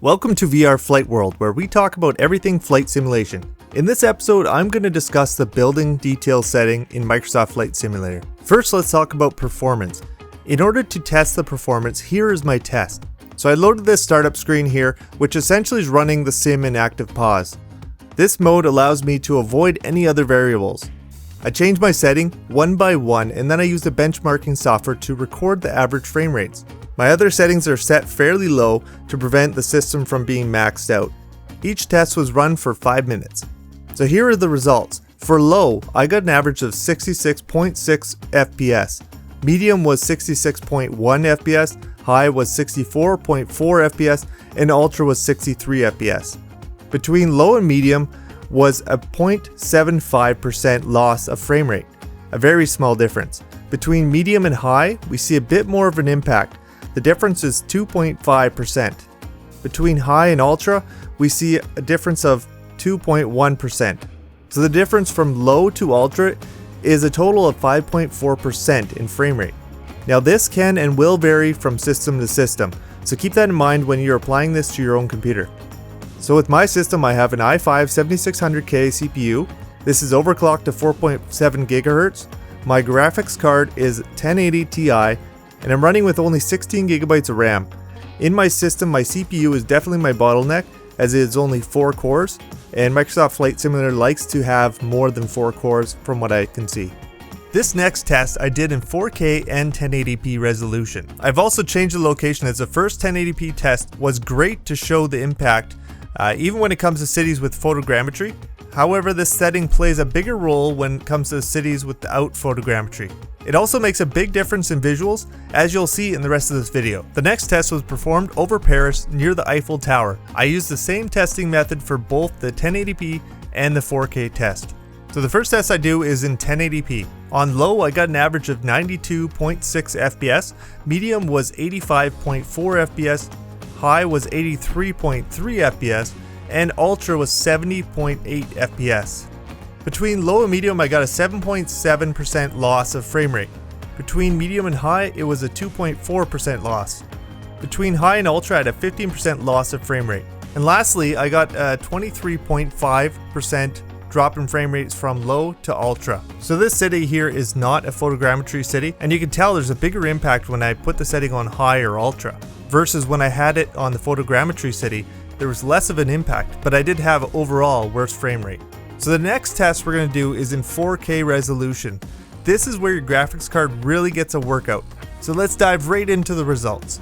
Welcome to VR Flight World, where we talk about everything flight simulation. In this episode, I'm going to discuss the building detail setting in Microsoft Flight Simulator. First, let's talk about performance. In order to test the performance, here is my test. So I loaded this startup screen here, which essentially is running the sim in active pause. This mode allows me to avoid any other variables. I changed my setting one by one, and then I used the benchmarking software to record the average frame rates. My other settings are set fairly low to prevent the system from being maxed out. Each test was run for 5 minutes. So here are the results. For low, I got an average of 66.6 FPS. Medium was 66.1 FPS, high was 64.4 FPS, and ultra was 63 FPS. Between low and medium was a 0.75% loss of frame rate, a very small difference. Between medium and high, we see a bit more of an impact. The difference is 2.5%. Between high and ultra, we see a difference of 2.1%. So the difference from low to ultra is a total of 5.4% in frame rate. Now this can and will vary from system to system, so keep that in mind when you're applying this to your own computer. So with my system, I have an i5 7600K CPU. This is overclocked to 4.7 GHz. My graphics card is 1080 Ti, and I'm running with only 16 GB of RAM. In my system, my CPU is definitely my bottleneck, as it is only 4 cores, and Microsoft Flight Simulator likes to have more than 4 cores from what I can see. This next test I did in 4K and 1080p resolution. I've also changed the location, as the first 1080p test was great to show the impact, even when it comes to cities with photogrammetry. However, this setting plays a bigger role when it comes to cities without photogrammetry. It also makes a big difference in visuals, as you'll see in the rest of this video. The next test was performed over Paris near the Eiffel Tower. I used the same testing method for both the 1080p and the 4K test. So the first test I do is in 1080p. On low, I got an average of 92.6 FPS, medium was 85.4 FPS, high was 83.3 FPS, and ultra was 70.8 FPS. Between low and medium, I got a 7.7% loss of frame rate. Between medium and high, it was a 2.4% loss. Between high and ultra, I had a 15% loss of frame rate. And lastly, I got a 23.5% drop in frame rates from low to ultra. So this city here is not a photogrammetry city, and you can tell there's a bigger impact when I put the setting on high or ultra, versus when I had it on the photogrammetry city, there was less of an impact, but I did have overall worse frame rate. So the next test we're going to do is in 4K resolution. This is where your graphics card really gets a workout. So let's dive right into the results.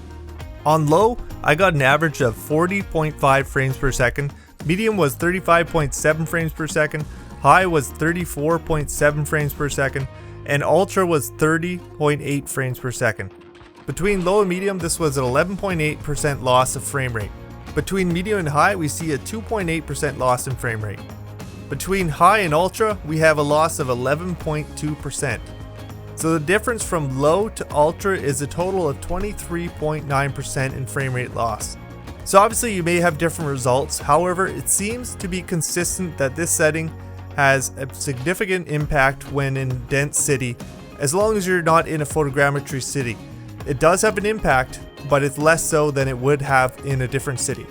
On low, I got an average of 40.5 frames per second, medium was 35.7 frames per second, high was 34.7 frames per second, and ultra was 30.8 frames per second. Between low and medium, this was an 11.8% loss of frame rate. Between medium and high, we see a 2.8% loss in frame rate. Between high and ultra, we have a loss of 11.2%. So the difference from low to ultra is a total of 23.9% in frame rate loss. So obviously you may have different results, however it seems to be consistent that this setting has a significant impact when in a dense city, as long as you're not in a photogrammetry city. It does have an impact, but it's less so than it would have in a different city.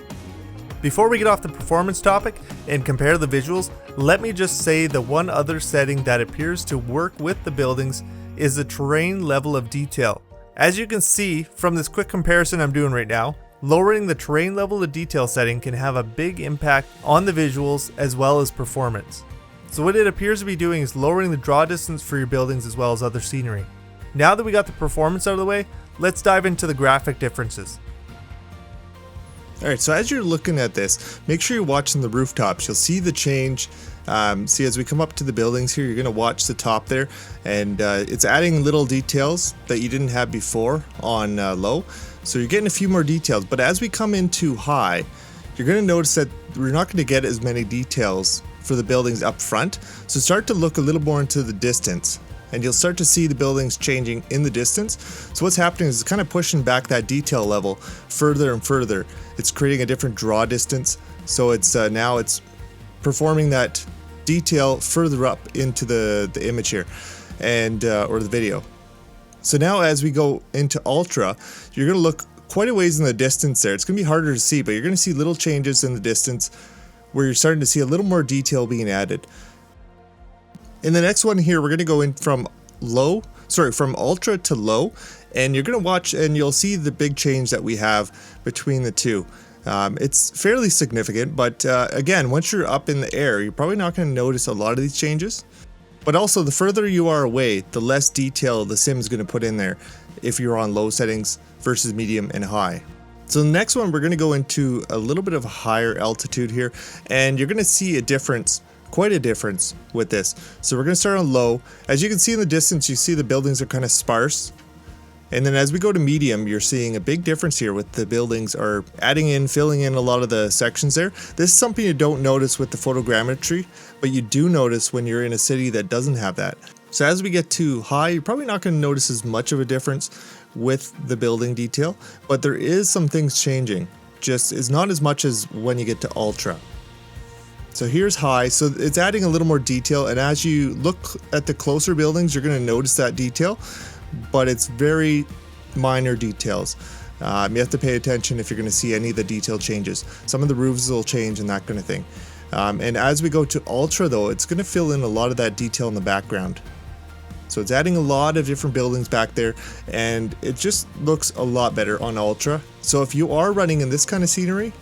Before we get off the performance topic and compare the visuals, let me just say the one other setting that appears to work with the buildings is the terrain level of detail. As you can see from this quick comparison I'm doing right now, lowering the terrain level of detail setting can have a big impact on the visuals as well as performance. So what it appears to be doing is lowering the draw distance for your buildings as well as other scenery. Now that we got the performance out of the way, let's dive into the graphic differences. Alright, so as you're looking at this, make sure you're watching the rooftops. You'll see the change. See, as we come up to the buildings here, you're going to watch the top there, and it's adding little details that you didn't have before on low. So you're getting a few more details, but as we come into high, you're going to notice that we're not going to get as many details for the buildings up front. So start to look a little more into the distance, and you'll start to see the buildings changing in the distance. So what's happening is it's kind of pushing back that detail level further and further. It's creating a different draw distance, so it's now it's performing that detail further up into the image here, and or the video. So now as we go into Ultra, you're going to look quite a ways in the distance there. It's going to be harder to see, but you're going to see little changes in the distance where you're starting to see a little more detail being added. In the next one here, we're going to go in from ultra to low, and you're going to watch and you'll see the big change that we have between the two. It's fairly significant, but again, once you're up in the air, you're probably not going to notice a lot of these changes. But also, the further you are away, the less detail the sim is going to put in there if you're on low settings versus medium and high. So the next one, we're going to go into a little bit of a higher altitude here, and you're going to see a difference, quite a difference with this. So we're going to start on low. As you can see in the distance, you see the buildings are kind of sparse. And then as we go to medium, you're seeing a big difference here with the buildings are filling in a lot of the sections there. This is something you don't notice with the photogrammetry, but you do notice when you're in a city that doesn't have that. So as we get to high, you're probably not going to notice as much of a difference with the building detail, but there is some things changing. Just is not as much as when you get to ultra. So here's high, so it's adding a little more detail, and as you look at the closer buildings, you're going to notice that detail, but it's very minor details. You have to pay attention if you're going to see any of the detail changes. Some of the roofs will change and that kind of thing. And as we go to ultra though, it's going to fill in a lot of that detail in the background. So it's adding a lot of different buildings back there, and it just looks a lot better on ultra. So if you are running in this kind of scenery,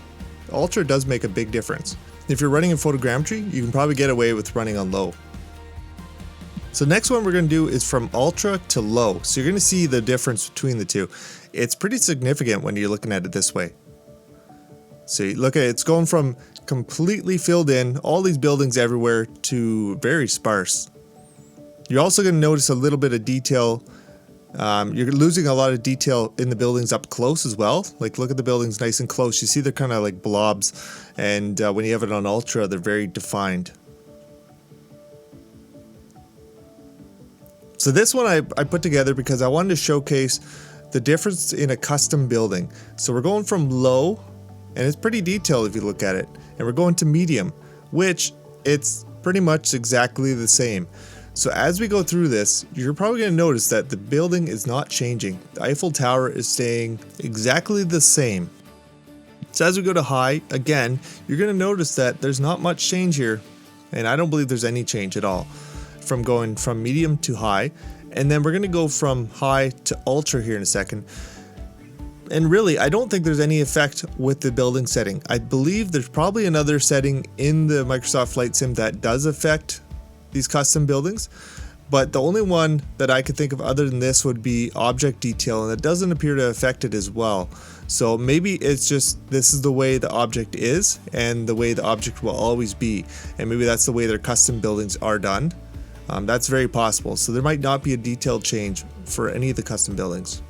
ultra does make a big difference. If you're running in photogrammetry, you can probably get away with running on low. So next one we're going to do is from ultra to low. So you're going to see the difference between the two. It's pretty significant when you're looking at it this way. So you look at it, it's going from completely filled in, all these buildings everywhere, to very sparse. You're also going to notice a little bit of detail. You're losing a lot of detail in the buildings up close as well. Like look at the buildings nice and close. You see they're kind of like blobs, and when you have it on ultra, they're very defined. So this one I put together because I wanted to showcase the difference in a custom building. So we're going from low, and it's pretty detailed if you look at it, and we're going to medium, which it's pretty much exactly the same. So as we go through this, you're probably going to notice that the building is not changing. The Eiffel Tower is staying exactly the same. So as we go to high, again, you're going to notice that there's not much change here, and I don't believe there's any change at all from going from medium to high. And then we're going to go from high to ultra here in a second. And really, I don't think there's any effect with the building setting. I believe there's probably another setting in the Microsoft Flight Sim that does affect these custom buildings, but the only one that I could think of other than this would be object detail, and it doesn't appear to affect it as well. So maybe it's just this is the way the object is and the way the object will always be, and maybe that's the way their custom buildings are done. That's very possible. So there might not be a detailed change for any of the custom buildings.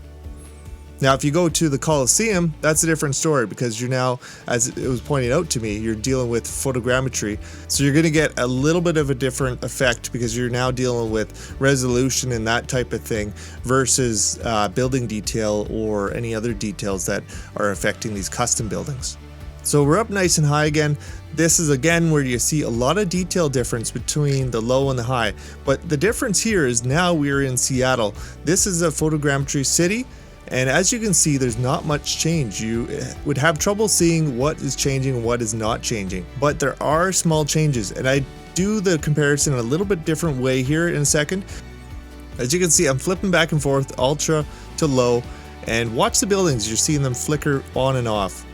Now, if you go to the Coliseum, that's a different story because you're now, as it was pointed out to me, you're dealing with photogrammetry. So you're going to get a little bit of a different effect because you're now dealing with resolution and that type of thing versus building detail or any other details that are affecting these custom buildings. So we're up nice and high again. This is again where you see a lot of detail difference between the low and the high. But the difference here is now we're in Seattle. This is a photogrammetry city. And as you can see, there's not much change. You would have trouble seeing what is changing and what is not changing. But there are small changes, and I do the comparison in a little bit different way here in a second. As you can see, I'm flipping back and forth, ultra to low, and watch the buildings. You're seeing them flicker on and off.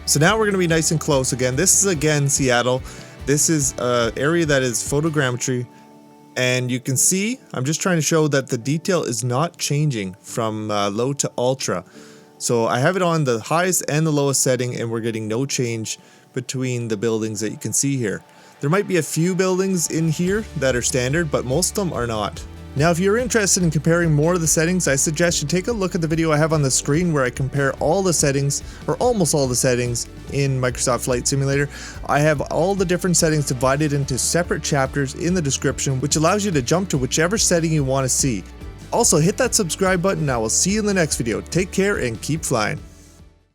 So now we're going to be nice and close again. This is again Seattle. This is an area that is photogrammetry. And you can see, I'm just trying to show that the detail is not changing from low to ultra. So I have it on the highest and the lowest setting, and we're getting no change between the buildings that you can see here. There might be a few buildings in here that are standard, but most of them are not. Now, if you're interested in comparing more of the settings, I suggest you take a look at the video I have on the screen where I compare all the settings, or almost all the settings, in Microsoft Flight Simulator. I have all the different settings divided into separate chapters in the description, which allows you to jump to whichever setting you want to see. Also, hit that subscribe button, and I will see you in the next video. Take care and keep flying.